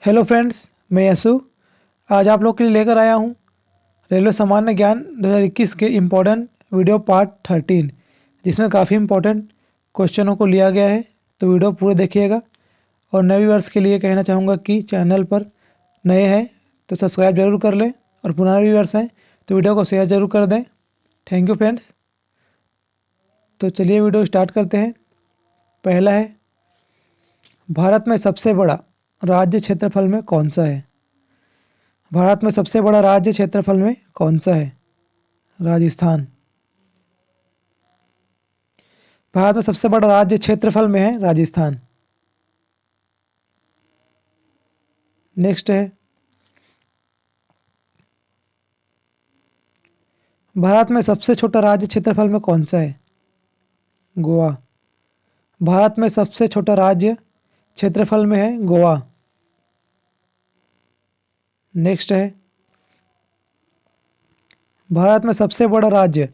Hello friends, मैं यशु। आज आप लोग के लिए लेकर आया हूँ रेलवे सामान्य ज्ञान 2021 के इम्पोर्टेंट वीडियो पार्ट 13, जिसमें काफ़ी इम्पोर्टेंट क्वेश्चनों को लिया गया है। तो वीडियो पूरे देखिएगा। और नए व्यूअर्स के लिए कहना चाहूँगा कि चैनल पर नए हैं तो सब्सक्राइब जरूर कर लें, और पुराने व्यूअर्स हैं तो वीडियो को शेयर जरूर कर दें। Thank you friends. तो चलिए वीडियो स्टार्ट करते हैं। पहला है, भारत में सबसे बड़ा राज्य क्षेत्रफल में कौन सा है? भारत में सबसे बड़ा राज्य क्षेत्रफल में कौन सा है? राजस्थान। भारत में सबसे बड़ा राज्य क्षेत्रफल में है राजस्थान। नेक्स्ट है, भारत में सबसे छोटा राज्य क्षेत्रफल में कौन सा है? गोवा। भारत में सबसे छोटा राज्य क्षेत्रफल में है गोवा। नेक्स्ट है, भारत में सबसे बड़ा राज्य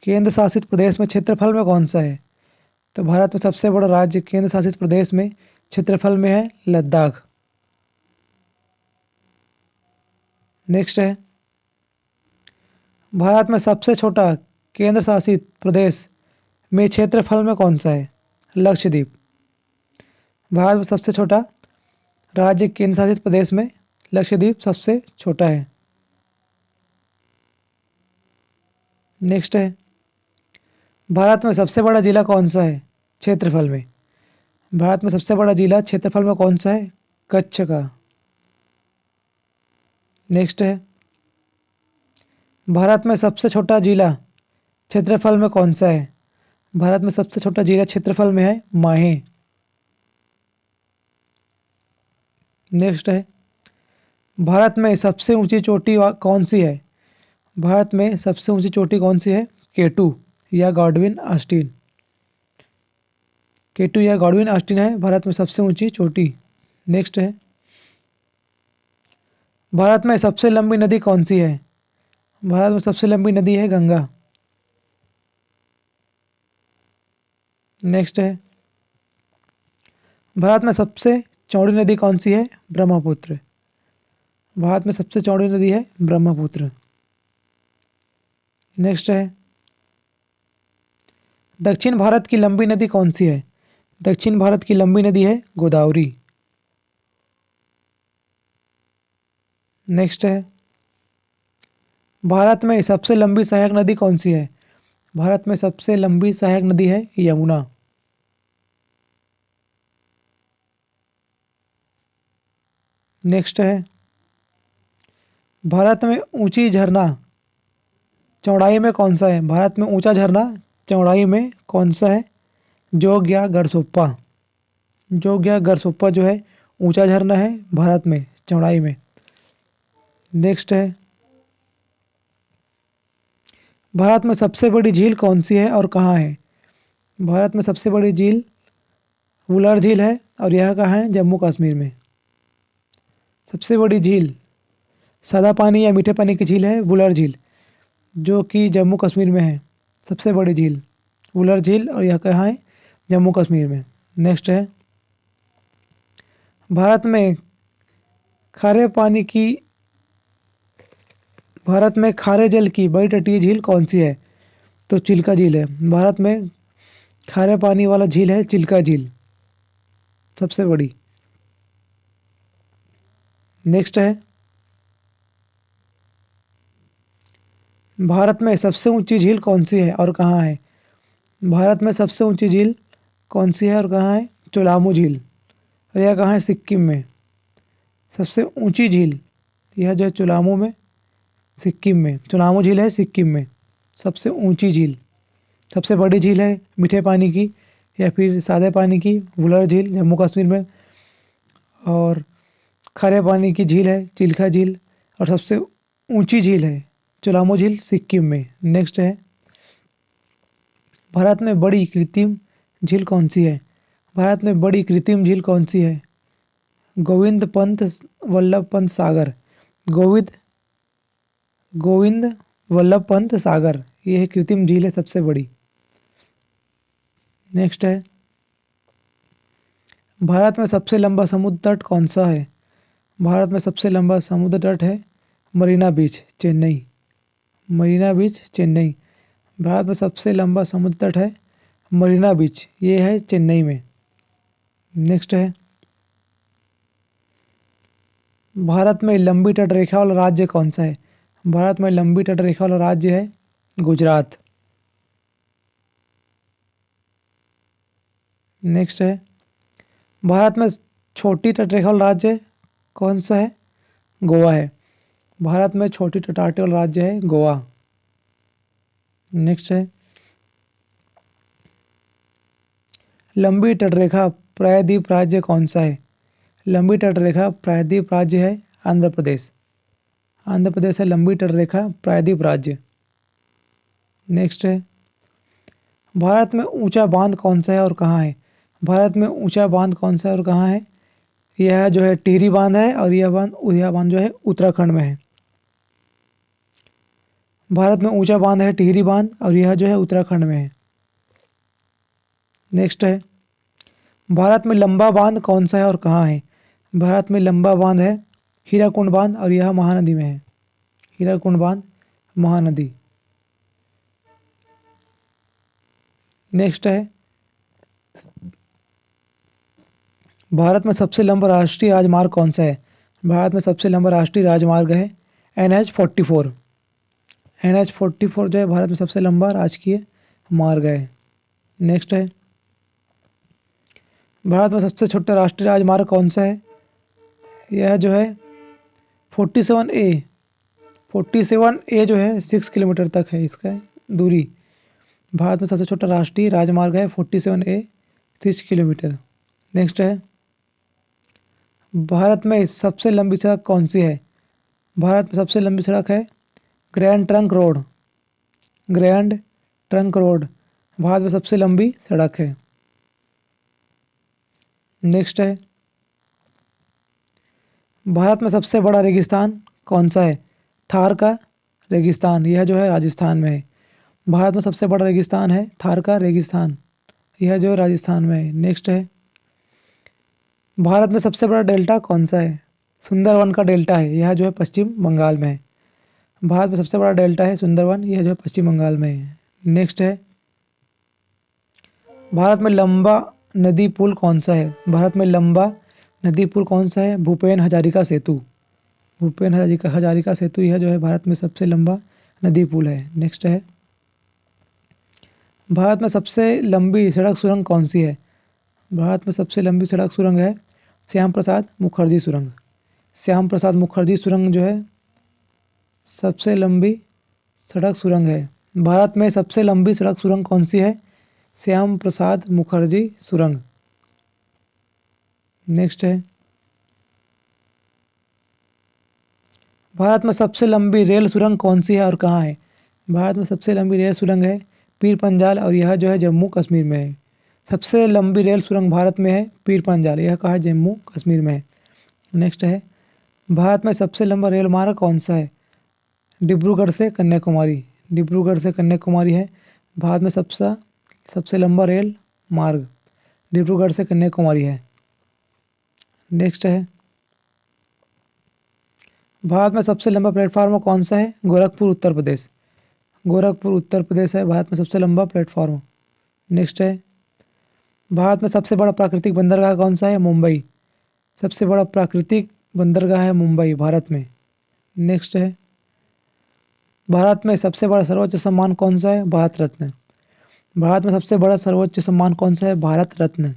केंद्र शासित प्रदेश में क्षेत्रफल में कौन सा है? तो भारत में सबसे बड़ा राज्य केंद्र शासित प्रदेश में क्षेत्रफल में है लद्दाख। नेक्स्ट है, भारत में सबसे छोटा केंद्र शासित प्रदेश में क्षेत्रफल में कौन सा है? लक्षद्वीप। भारत में सबसे छोटा राज्य केंद्र शासित प्रदेश में लक्षद्वीप सबसे छोटा है। नेक्स्ट है, भारत में सबसे बड़ा जिला कौन सा है क्षेत्रफल में? भारत में सबसे बड़ा जिला क्षेत्रफल में कौन सा है? कच्छ का। नेक्स्ट है, भारत में सबसे छोटा जिला क्षेत्रफल में कौन सा है? भारत में सबसे छोटा जिला क्षेत्रफल में है माहे। नेक्स्ट है, भारत में सबसे ऊंची चोटी कौन सी है? भारत में सबसे ऊंची चोटी कौन सी है? केटू या गॉडविन ऑस्टिन। केटू या गॉडविन ऑस्टिन है भारत में सबसे ऊंची चोटी। नेक्स्ट है, भारत में सबसे लंबी नदी कौन सी है? भारत में सबसे लंबी नदी है गंगा। नेक्स्ट है, भारत में सबसे चौड़ी नदी कौन सी है? ब्रह्मपुत्र। भारत में सबसे चौड़ी नदी है ब्रह्मपुत्र। नेक्स्ट है, दक्षिण भारत की लंबी नदी कौन सी है? दक्षिण भारत की लंबी नदी है गोदावरी। नेक्स्ट है, भारत में सबसे लंबी सहायक नदी कौन सी है? भारत में सबसे लंबी सहायक नदी है यमुना। नेक्स्ट है, भारत में ऊंची झरना चौड़ाई में कौन सा है? भारत में ऊंचा झरना चौड़ाई में कौन सा है? जोग या गरसोप्पा। जोग या गरसोप्पा जो है ऊंचा झरना है भारत में चौड़ाई में। नेक्स्ट है, भारत में सबसे बड़ी झील कौन सी है और कहाँ है? भारत में सबसे बड़ी झील वुलर झील है, और यह कहाँ है? जम्मू कश्मीर में। सबसे बड़ी झील सादा पानी या मीठे पानी की झील है वुलर झील, जो कि जम्मू कश्मीर में है। सबसे बड़ी झील वुलर झील, और यह कहाँ है? जम्मू कश्मीर में। नेक्स्ट है, भारत में खारे पानी की भारत में खारे जल की बड़ी तटीय झील कौन सी है? तो चिल्का झील है। भारत में खारे पानी वाला झील है चिल्का झील, सबसे बड़ी। नेक्स्ट है, भारत में सबसे ऊंची झील कौन सी है और कहाँ है? भारत में सबसे ऊंची झील कौन सी है और कहाँ है? चोलामू झील, और यह कहाँ है? सिक्किम में। सबसे ऊंची झील यह जो है चोलामू में, सिक्किम में। चोलामू झील है सिक्किम में सबसे ऊंची झील। सबसे बड़ी झील है मीठे पानी की या फिर सादे पानी की वुलर झील जम्मू कश्मीर में, और खारे पानी की झील है चिल्का झील, और सबसे ऊंची झील है चोलामू झील सिक्किम में। नेक्स्ट है, भारत में बड़ी कृत्रिम झील कौन सी है? भारत में बड़ी कृत्रिम झील कौन सी है? गोविंद पंत वल्लभ पंत सागर। गोविंद गोविंद वल्लभ पंत सागर, यह कृत्रिम झील है सबसे बड़ी। नेक्स्ट है, भारत में सबसे लंबा समुद्र तट कौन सा है? भारत में सबसे लंबा समुद्र तट है मरीना बीच, चेन्नई। मरीना बीच, चेन्नई। भारत में सबसे लंबा समुद्र तट है मरीना बीच, ये है चेन्नई में। नेक्स्ट है, भारत में लंबी तट रेखा वाला राज्य कौन सा है? भारत में लंबी तट रेखा वाला राज्य है गुजरात। नेक्स्ट है, भारत में छोटी तटरेखा वाला राज्य कौन सा है? गोवा है। भारत में छोटी तटाटे वाला राज्य है गोवा। नेक्स्ट है, लंबी तटरेखा प्रायद्वीप राज्य कौन सा है? लंबी तटरेखा प्रायद्वीप राज्य है आंध्र प्रदेश। आंध्र प्रदेश है लंबी तटरेखा प्रायद्वीप राज्य। नेक्स्ट है, भारत में ऊंचा बांध कौन सा है और कहाँ है? भारत में ऊंचा बांध कौन सा है और कहाँ है? यह जो है टिहरी बांध है और यह बांध जो है उत्तराखंड में है। भारत में ऊंचा बांध है टिहरी बांध और यह जो है उत्तराखंड में है। नेक्स्ट है, भारत में लंबा बांध कौन सा है और कहाँ है? भारत में लंबा बांध है हीराकुंड बांध और यह महानदी में है। हीराकुंड बांध, महानदी। नेक्स्ट है, भारत में सबसे लंबा राष्ट्रीय राजमार्ग कौन सा है? भारत में सबसे लंबा राष्ट्रीय राजमार्ग है NH-44। NH-44 जो है भारत में सबसे लंबा राजकीय मार्ग है। नेक्स्ट है, भारत में सबसे छोटा राष्ट्रीय राजमार्ग कौन सा है? यह जो है 47A। 47A जो है 6 किलोमीटर तक है इसका दूरी। भारत में सबसे छोटा राष्ट्रीय राजमार्ग है 47A, 6 किलोमीटर। नेक्स्ट है, भारत में सबसे लंबी सड़क कौन सी है? भारत में सबसे लंबी सड़क है grand trunk road. Grand trunk road Bharat में सबसे लंबी सड़क है। नेक्स्ट है, भारत में सबसे बड़ा रेगिस्तान कौन सा है? थार का रेगिस्तान, यह जो है राजस्थान में है। भारत में सबसे बड़ा रेगिस्तान है थार का रेगिस्तान, यह जो है राजस्थान में है। नेक्स्ट है, भारत में सबसे बड़ा डेल्टा कौन सा है? सुंदरवन का डेल्टा है, यह जो है पश्चिम बंगाल में है। भारत में सबसे बड़ा डेल्टा है सुंदरवन, यह जो है पश्चिम बंगाल में है। नेक्स्ट है, भारत में लंबा नदी पुल कौन सा है? भारत में लंबा नदी पुल कौन सा है? भूपेन हजारिका सेतु। भूपेन हजारिका सेतु यह जो है भारत में सबसे लंबा नदी पुल है। नेक्स्ट है, भारत में सबसे लंबी सड़क सुरंग कौन सी है? भारत में सबसे लंबी सड़क सुरंग है श्याम प्रसाद मुखर्जी सुरंग। श्याम प्रसाद मुखर्जी सुरंग जो है सबसे लंबी सड़क सुरंग है। भारत में सबसे लंबी सड़क सुरंग कौन सी है? श्याम प्रसाद मुखर्जी सुरंग। नेक्स्ट है, भारत में सबसे लंबी रेल सुरंग कौन सी है और कहाँ है? भारत में सबसे लंबी रेल सुरंग है पीर पंजाल और यह जो है जम्मू कश्मीर में है। सबसे लंबी रेल सुरंग भारत में है पीर पंजाल, यह कहाँ है? जम्मू कश्मीर में है। नेक्स्ट है, भारत में सबसे लंबा रेल मार्ग कौन सा है? डिब्रूगढ़ से कन्याकुमारी। डिब्रूगढ़ से कन्याकुमारी है भारत में सबसे लंबा रेल मार्ग, डिब्रूगढ़ से कन्याकुमारी है। नेक्स्ट है, भारत में सबसे लंबा प्लेटफार्म कौन सा है? गोरखपुर उत्तर प्रदेश। गोरखपुर उत्तर प्रदेश है भारत में सबसे लंबा प्लेटफार्म। नेक्स्ट है, भारत में सबसे बड़ा प्राकृतिक बंदरगाह कौन सा है? मुंबई। सबसे बड़ा प्राकृतिक बंदरगाह है मुंबई भारत में। नेक्स्ट है, भारत में सबसे बड़ा सर्वोच्च सम्मान कौन सा है? भारत रत्न। भारत में सबसे बड़ा सर्वोच्च सम्मान कौन सा है? भारत रत्न।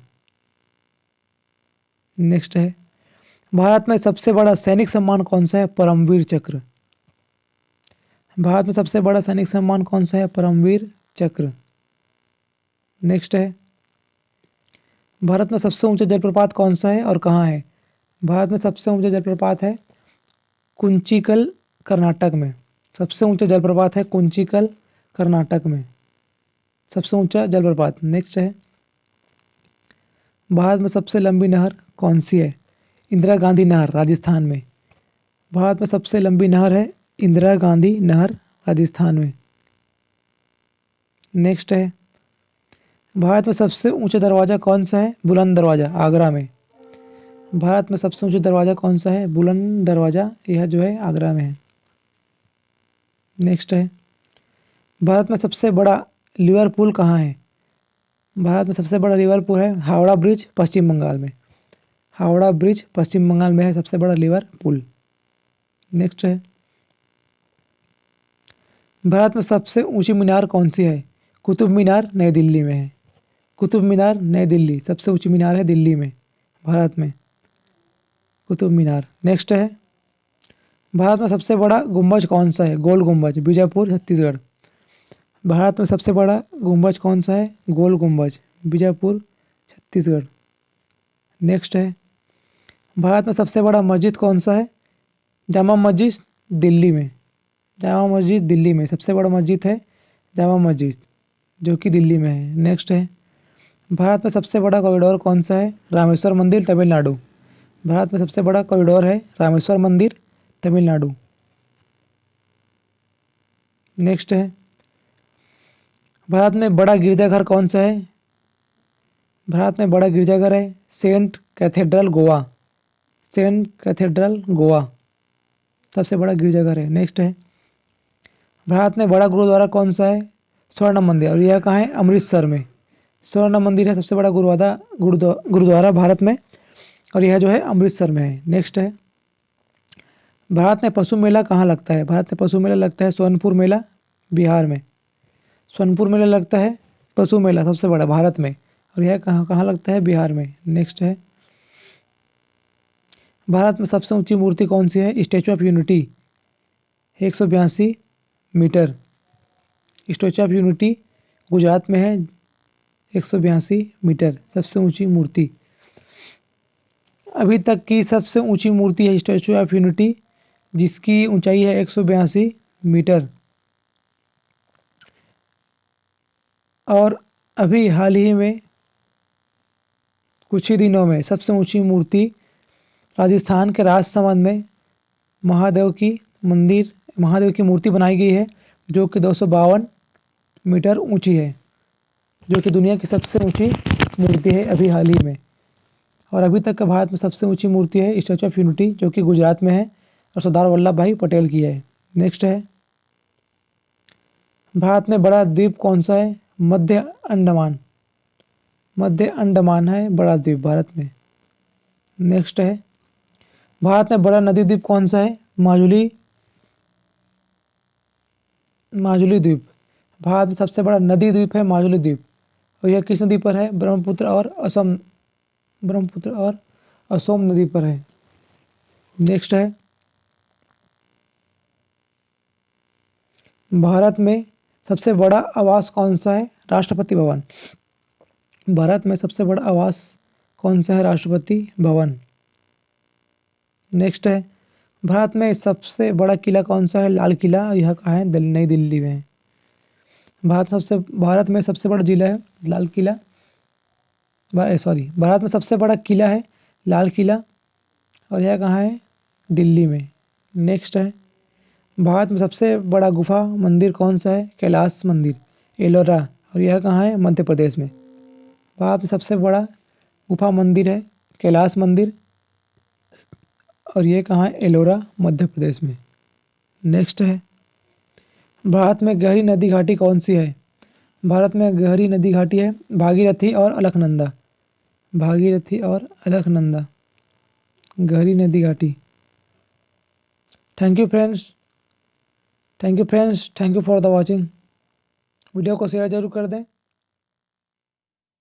नेक्स्ट है, भारत में सबसे बड़ा सैनिक सम्मान कौन सा है? परमवीर चक्र। भारत में सबसे बड़ा सैनिक सम्मान कौन सा है? परमवीर चक्र। नेक्स्ट है, भारत में सबसे ऊंचा जलप्रपात कौन सा है और कहाँ है? भारत में सबसे ऊंचा जलप्रपात है कुंचिकल, कर्नाटक में। सबसे ऊंचा जलप्रपात है कुंचिकल, कर्नाटक में, सबसे ऊंचा जलप्रपात। नेक्स्ट है, भारत में सबसे लंबी नहर कौन सी है? इंदिरा गांधी नहर, राजस्थान में। भारत में सबसे लंबी नहर है इंदिरा गांधी नहर, राजस्थान में। नेक्स्ट है, भारत में सबसे ऊंचा दरवाज़ा कौन सा है? बुलंद दरवाज़ा, आगरा में। भारत में सबसे ऊंचा दरवाज़ा कौन सा है? बुलंद दरवाज़ा, यह जो है आगरा में है। नेक्स्ट है, भारत में सबसे बड़ा रिवर पुल कहाँ है? भारत में सबसे बड़ा रिवर पुल है हावड़ा ब्रिज, पश्चिम बंगाल में। हावड़ा ब्रिज पश्चिम बंगाल में है सबसे बड़ा रिवर पुल। नेक्स्ट है, भारत में सबसे ऊंची मीनार कौन सी है? कुतुब मीनार नई दिल्ली में है। कुतुब मीनार नई दिल्ली, सबसे ऊंची मीनार है दिल्ली में, भारत में, कुतुब मीनार। नेक्स्ट है, भारत में सबसे बड़ा गुंबज कौन सा है? गोल गुंबज, बीजापुर, छत्तीसगढ़। भारत में सबसे बड़ा गुंबज कौन सा है? गोल गुंबज, बीजापुर, छत्तीसगढ़। नेक्स्ट है, भारत में सबसे बड़ा मस्जिद कौन सा है? जामा मस्जिद, दिल्ली में। जामा मस्जिद दिल्ली में सबसे बड़ा मस्जिद है जामा मस्जिद, जो कि दिल्ली में है। नेक्स्ट है, भारत में सबसे बड़ा कॉरिडोर कौन सा है? रामेश्वर मंदिर, तमिलनाडु। भारत में सबसे बड़ा कॉरिडोर है रामेश्वर मंदिर, तमिलनाडु। नेक्स्ट है, भारत में बड़ा गिरजाघर कौन सा है? भारत में बड़ा गिरजाघर है saint cathedral, Goa. Saint cathedral, Goa, सबसे बड़ा गिरजाघर है। नेक्स्ट है, भारत में बड़ा गुरुद्वारा कौन सा है? स्वर्ण मंदिर, और यह कहाँ है? अमृतसर में। स्वर्ण मंदिर है सबसे बड़ा गुरुद्वारा भारत में, और यह जो है अमृतसर में है। नेक्स्ट है, भारत में पशु मेला कहाँ लगता है? भारत में पशु मेला लगता है सोनपुर मेला, बिहार में। सोनपुर मेला लगता है पशु मेला सबसे बड़ा भारत में, और यह कहाँ कहाँ लगता है? बिहार में। नेक्स्ट है, भारत में सबसे ऊंची मूर्ति कौन सी है? Statue of Unity, 182 metre. Statue of Unity Gujarat में है, 182 मीटर, सबसे ऊंची मूर्ति। अभी तक की सबसे ऊंची मूर्ति है स्टैचू ऑफ यूनिटी, जिसकी ऊंचाई है 182 मीटर। और अभी हाल ही में कुछ ही दिनों में सबसे ऊंची मूर्ति राजस्थान के राजसमंद में महादेव की मूर्ति बनाई गई है, जो कि 252 मीटर ऊंची है, जो कि दुनिया की सबसे ऊंची मूर्ति है अभी हाल ही में। और अभी तक का भारत में सबसे ऊंची मूर्ति है स्टैचू ऑफ यूनिटी, जो कि गुजरात में है और सरदार वल्लभ भाई पटेल की है। नेक्स्ट है, भारत में बड़ा द्वीप कौन सा है? मध्य अंडमान। मध्य अंडमान है बड़ा द्वीप भारत में। नेक्स्ट है, भारत में बड़ा नदी द्वीप कौन सा है? माजुली, माजुली द्वीप। भारत में सबसे बड़ा नदी द्वीप है माजुली द्वीप, और यह किस नदी पर है? ब्रह्मपुत्र और असोम नदी पर है। नेक्स्ट है, भारत में सबसे बड़ा आवास कौन सा है? राष्ट्रपति भवन। भारत में सबसे बड़ा आवास कौन सा है? राष्ट्रपति भवन। नेक्स्ट है, भारत में सबसे बड़ा किला कौन सा है? लाल किला, यह कहाँ है? नई दिल्ली में। भारत में सबसे बड़ा जिला है लाल किला, भारत में सबसे बड़ा किला है लाल किला, और यह कहाँ है? दिल्ली में। नेक्स्ट है, भारत में सबसे बड़ा गुफा मंदिर कौन सा है? कैलाश मंदिर, एलोरा, और यह कहाँ है? मध्य प्रदेश में। भारत में सबसे बड़ा गुफा मंदिर है कैलाश मंदिर, और यह कहाँ है? एलोरा, मध्य प्रदेश में। नेक्स्ट है, भारत में गहरी नदी घाटी कौन सी है? भारत में गहरी नदी घाटी है भागीरथी और अलकनंदा। भागीरथी और अलकनंदा, गहरी नदी घाटी। Thank you friends, thank you for the watching. Video को शेयर जरूर कर दें।